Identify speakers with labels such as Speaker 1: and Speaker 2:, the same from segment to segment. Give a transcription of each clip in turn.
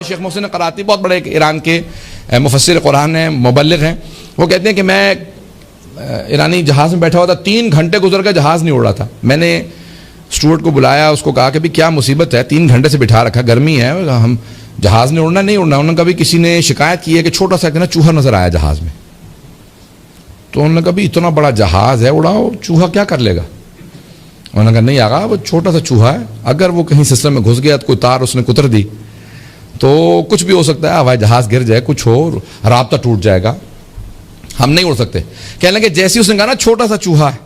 Speaker 1: شیخ محسن قراتی بہت بڑے ایران کے مفسر قرآن ہیں، مبلغ ہیں. وہ کہتے ہیں کہ میں ایرانی جہاز میں بیٹھا ہوا تھا، 3 گھنٹے گزر گئے، جہاز نہیں اڑ رہا تھا. میں نے اسٹوارڈ کو بلایا، اس کو کہا کہ بھی کیا مصیبت ہے، 3 گھنٹے سے بٹھا رکھا، گرمی ہے، ہم جہاز نے اڑنا نہیں اڑنا. انہوں نے کبھی کسی نے شکایت کی ہے کہ چھوٹا سا نا چوہا نظر آیا جہاز میں. تو انہوں نے کہا بھی اتنا بڑا جہاز ہے، اڑاؤ، چوہا کیا کر لے گا؟ انہوں نے کہا نہیں آقا، وہ چھوٹا سا چوہا ہے، اگر وہ کہیں سسٹم میں گھس گیا تو کوئی تار اس نے کتر دی تو کچھ بھی ہو سکتا ہے، ہوائی جہاز گر جائے، کچھ ہو، رابطہ ٹوٹ جائے گا، ہم نہیں اڑ سکتے. کہنے لگے جیسے اس نے کہا نا چھوٹا سا چوہا ہے،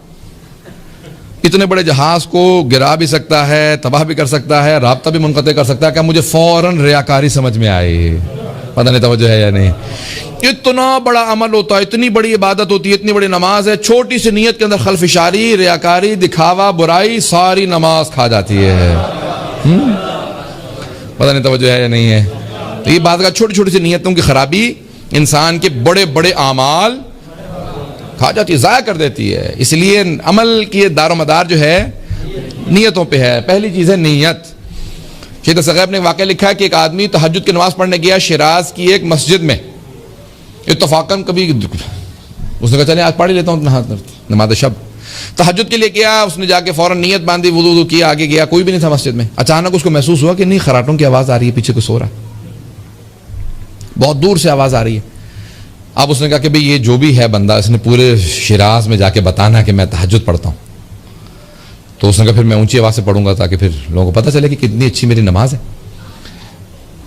Speaker 1: اتنے بڑے جہاز کو گرا بھی سکتا ہے، تباہ بھی کر سکتا ہے، رابطہ بھی منقطع کر سکتا ہے. کہ مجھے فوراً ریاکاری سمجھ میں آئی. پتہ نہیں توجہ ہے یا نہیں. اتنا بڑا عمل ہوتا ہے، اتنی بڑی عبادت ہوتی ہے، اتنی بڑی نماز ہے، چھوٹی سی نیت کے اندر خلفشاری، ریاکاری، دکھاوا، برائی، ساری نماز کھا جاتی ہے. پتہ نہیں توجہ ہے یا نہیں ہے. تو یہ بات کا چھوٹی چھوٹی سی نیتوں کی خرابی انسان کے بڑے بڑے اعمال کھا جاتی ہے، ضائع کر دیتی ہے. اس لیے عمل کی دار و مدار جو ہے نیتوں پہ ہے. پہلی چیز ہے نیت. شیخ صاحب نے واقعہ لکھا ہے کہ ایک آدمی تہجد کی نماز پڑھنے گیا شیراز کی ایک مسجد میں. اتفاقاً کبھی اس نے کہا چلے آج پڑھ لیتا ہوں نماز شب. تہجد کے لیے گیا، اس نے جا کے فوراً نیت باندھی، وضو کیا، آگے گیا، کوئی بھی نہیں تھا مسجد میں. اچانک اس کو محسوس ہوا کہ نہیں، خراٹوں کی آواز آ رہی ہے، پیچھے کو سو رہا ہے، بہت دور سے آواز آ رہی ہے. اب اس نے کہا کہ بھئی یہ جو بھی ہے بندہ، اس نے پورے شیراز میں جا کے بتانا کہ میں تہجد پڑھتا ہوں. تو اس نے کہا پھر میں اونچی آواز سے پڑھوں گا تاکہ پھر لوگوں کو پتہ چلے کہ کتنی اچھی میری نماز ہے.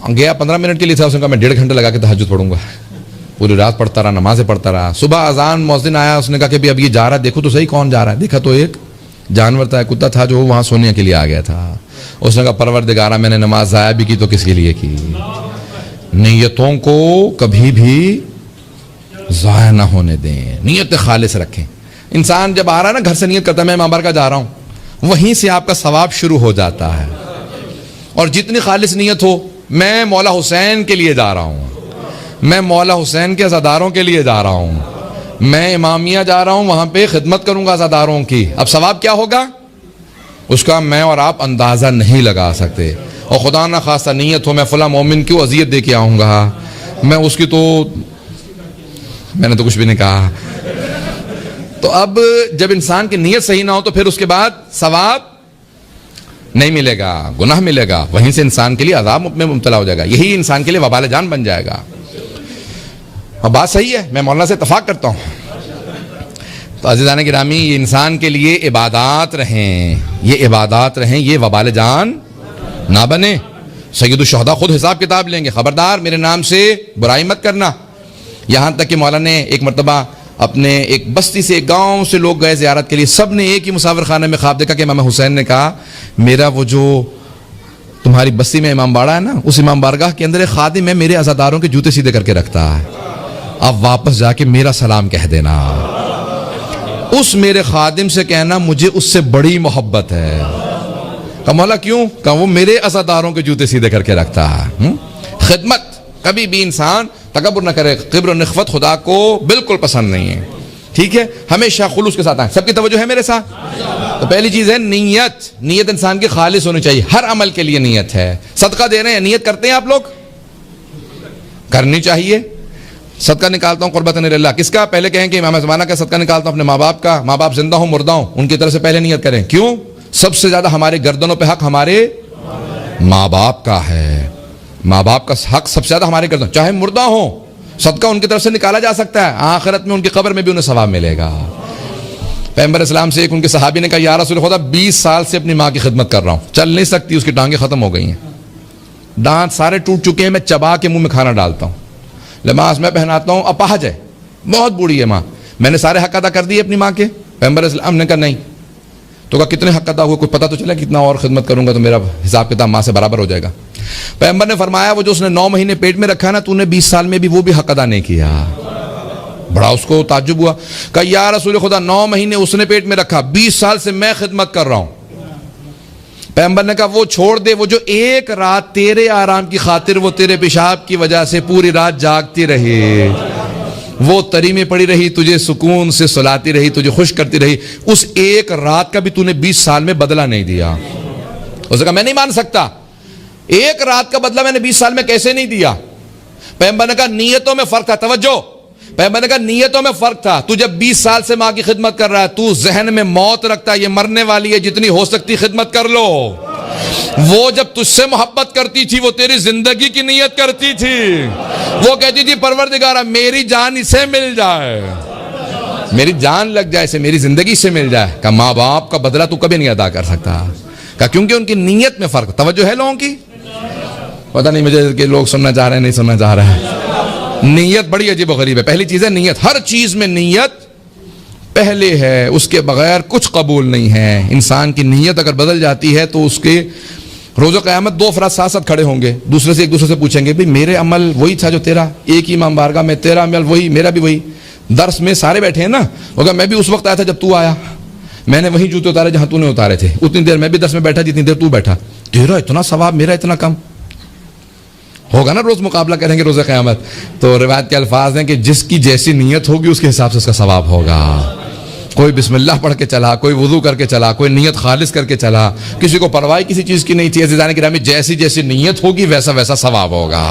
Speaker 1: گیا 15 منٹ کے لیے تھا، اس نے کہا میں 1.5 گھنٹے لگا کے تہجد پڑھوں گا. پوری رات پڑھتا رہا، نمازیں پڑھتا رہا. صبح اذان مؤذن آیا، اس نے کہا کہ اب یہ جا رہا ہے، دیکھو تو صحیح کون جا رہا ہے. دیکھا تو ایک جانور تھا، کتا تھا جو وہاں سونے کے لیے آ گیا تھا. اس نے کہا پروردگارا، میں نے نماز ضائع بھی کی تو کس کے لیے کی؟ نیتوں کو کبھی بھی ضائع نہ ہونے دیں، نیت خالص رکھیں. انسان جب آ رہا ہے نا، گھر سے نیت کرتا ہے میں امام بارگاہ جا رہا ہوں، وہیں سے آپ کا ثواب شروع ہو جاتا ہے. اور جتنی خالص نیت ہو، میں مولا حسین کے لیے جا رہا ہوں، میں مولا حسین کے عزاداروں کے لیے جا رہا ہوں، میں امامیہ جا رہا ہوں، وہاں پہ خدمت کروں گا عزاداروں کی. اب ثواب کیا ہوگا اس کا میں اور آپ اندازہ نہیں لگا سکتے. اور خدا نہ خواستہ نیت ہو میں فلاں مومن کیوں اذیت دے کے آؤں گا، میں اس کی تو میں نے تو کچھ بھی نہیں کہا. تو اب جب انسان کی نیت صحیح نہ ہو تو پھر اس کے بعد ثواب نہیں ملے گا، گناہ ملے گا، وہیں سے انسان کے لیے عذاب میں مبتلا ہو جائے گا، یہی انسان کے لیے وبال جان بن جائے گا. اور بات صحیح ہے، میں مولانا سے اتفاق کرتا ہوں. تو عزیزان گرامی، یہ انسان کے لیے عبادات رہیں، یہ عبادات رہیں، یہ وبال جان نہ بنے. سید الشہداء خود حساب کتاب لیں گے، خبردار میرے نام سے برائی مت کرنا. یہاں تک کہ مولانا نے ایک مرتبہ اپنے ایک بستی سے، ایک گاؤں سے لوگ گئے زیارت کے لیے، سب نے ایک ہی مسافر خانے میں خواب دیکھا کہ امام حسین نے کہا میرا وہ جو تمہاری بستی میں امام باڑہ ہے نا، اس امام بارگاہ کے اندر ایک خادم ہے، میرے عزاداروں کے جوتے سیدھے کر کے رکھتا ہے، اب واپس جا کے میرا سلام کہہ دینا، اس میرے خادم سے کہنا مجھے اس سے بڑی محبت ہے. کہا مولا کیوں؟ کہا وہ میرے عزاداروں کے جوتے سیدھے کر کے رکھتا ہے. خدمت کبھی بھی انسان تکبر نہ کرے، کبر و نخوت خدا کو بالکل پسند نہیں ہے. ٹھیک ہے، ہمیشہ خلوص کے ساتھ آئیں. سب کی توجہ ہے میرے ساتھ؟ تو پہلی چیز ہے نیت. نیت انسان کی خالص ہونی چاہیے، ہر عمل کے لیے نیت ہے. صدقہ دے رہے ہیں، نیت کرتے ہیں آپ لوگ؟ کرنی چاہیے. صدقہ نکالتا ہوں قربت اللہ، کس کا؟ پہلے کہیں کہ امام زمانہ کا صدقہ نکالتا ہوں اپنے ماں باپ کا. ماں باپ زندہ ہوں مردہ ہوں، ان کی طرف سے پہلے نیت کریں. کیوں؟ سب سے زیادہ ہمارے گردنوں پہ حق ہمارے ماں باپ کا ہے. ماں باپ کا حق سب سے زیادہ ہمارے گردن، چاہے مردہ ہوں، صدقہ ان کی طرف سے نکالا جا سکتا ہے، آخرت میں ان کی قبر میں بھی انہیں ثواب ملے گا. پیغمبر اسلام سے ایک ان کے صحابی نے کہا یا رسول خدا 20 سال سے اپنی ماں کی خدمت کر رہا ہوں، چل نہیں سکتی، اس کی ٹانگیں ختم ہو گئی ہیں، دانت سارے ٹوٹ چکے ہیں، میں چبا کے منہ میں کھانا ڈالتا ہوں، لباس میں پہناتا ہوں، اپاہج ہے، بہت بوڑھی ہے ماں، میں نے سارے حق ادا کر دیے اپنی ماں کے؟ پیغمبر اسلام نے کہا نہیں. تو کہا کتنے حق ادا ہوئے؟ کوئی پتہ تو چلا کتنا اور خدمت کروں گا تو میرا حساب کتاب ماں سے برابر ہو جائے گا. پیغمبر نے فرمایا وہ جو اس نے 9 مہینے پیٹ میں رکھا نا، تو نے 20 سال میں بھی وہ بھی حق ادا نہیں کیا. بڑا اس کو تعجب ہوا. کہا یا رسول خدا 9 مہینے اس نے پیٹ میں رکھا، 20 سال سے میں خدمت کر رہا ہوں. پیغمبر نے کہا وہ چھوڑ دے، وہ جو ایک رات تیرے آرام کی خاطر وہ تیرے پیشاب کی وجہ سے پوری رات جاگتی رہی، وہ تری میں پڑی رہی، تجھے سکون سے سلاتی رہی، تجھے خوش کرتی رہی، اس ایک رات کا بھی تو نے 20 سال میں بدلہ نہیں دیا. اس نے کہا میں نہیں مان سکتا. ایک رات کا بدلہ میں نے 20 سال میں کیسے نہیں دیا؟ پیغمبر نے کہا نیتوں میں فرق تھا. توجہ، پیغمبر نے کہا نیتوں میں فرق تھا. تو جب 20 سال سے ماں کی خدمت کر رہا ہے، تو ذہن میں موت رکھتا ہے یہ مرنے والی ہے، جتنی ہو سکتی خدمت کر لو. وہ جب تجھ سے محبت کرتی تھی، وہ تیری زندگی کی نیت کرتی تھی. وہ کہتی تھی پروردگارا میری جان اسے مل جائے، میری جان لگ جائے اسے، میری زندگی سے مل جائے. کہ ماں باپ کا بدلہ تو کبھی نہیں ادا کر سکتا. کہ کیونکہ ان کی نیت میں فرق. توجہ ہے لوگوں کی؟ پتہ نہیں مجھے کہ لوگ سننا چاہ رہے ہیں نہیں سننا چاہ رہے ہیں. نیت بڑی عجیب و غریب ہے. پہلی چیز ہے نیت. ہر چیز میں نیت پہلے ہے، اس کے بغیر کچھ قبول نہیں ہے. انسان کی نیت اگر بدل جاتی ہے تو اس کے روز قیامت دو افراد ساتھ ساتھ کھڑے ہوں گے، دوسرے سے ایک دوسرے سے پوچھیں گے بھئی میرے عمل وہی تھا جو تیرا، ایک ہی امام بارگاہ میں، تیرا عمل وہی، میرا بھی وہی. درس میں سارے بیٹھے ہیں نا، ہوگا میں بھی اس وقت آیا تھا جب تو آیا، میں نے وہی جوتے اتارے جہاں تو نے اتارے تھے، اتنی دیر میں بھی درس میں بیٹھا جتنی دیر تو بیٹھا. تیرا اتنا ثواب میرا اتنا کم. ہوگا نا روز مقابلہ کریں گے روز قیامت. تو روایت کے الفاظ ہیں کہ جس کی جیسی نیت ہوگی اس کے حساب سے اس کا ثواب ہوگا. کوئی بسم اللہ پڑھ کے چلا، کوئی وضو کر کے چلا، کوئی نیت خالص کر کے چلا، کسی کو پرواہ کسی چیز کی نہیں تھی. عزیزان کرام، جیسی جیسی نیت ہوگی ویسا ویسا ثواب ہوگا.